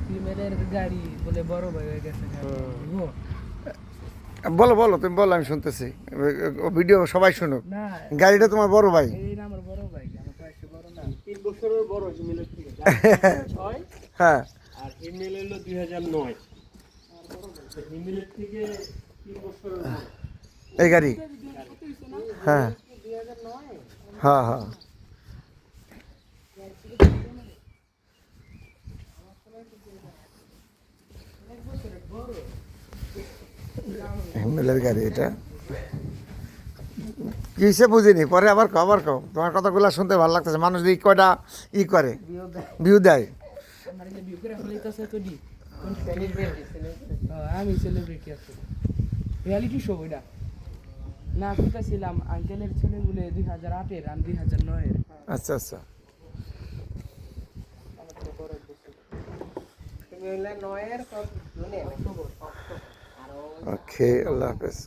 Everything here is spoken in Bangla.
ফিমেলের গাড়ি বলে বড় ভাই হয়ে গেছে বলো বলো, তুমি বলো, আমি শুনতেছি। ভিডিও সবাই শুনুক। না গাড়িটা তোমার বড় ভাই? এই না আমার বড় ভাই, আমার বয়সে বড় না। 3 বছরের বড় হিমেলের থেকে। 6 হ্যাঁ, আর হিমেল হলো 2009। হিমেলের থেকে 3 বছরের বড়। এই গাড়ি। হ্যাঁ 2009 হ্যাঁ হ্যাঁ। হিমেলের গাড়ি এটা। কিসে বুঝিনি, পরে আবার কও। তোমার কথাগুলো শুনতে ভালো লাগতেছে। মানুষ এই কয়টা করে ভিউ দেয়। আমার যে বিয়ে করে ফেলাইতেছে তো দি সেলিব্রিটি আমি সেলিব্রিটি আছি রিয়েলিটি শো এটা না কইতাছিলাম আঙ্কেলের ছেলেগুলো 2008 এর আমি 2009 এর আচ্ছা আচ্ছা। তুমি হইলা 9 এর কত জুনে অক্টোবর ওকে, আল্লাহ হাফেজ।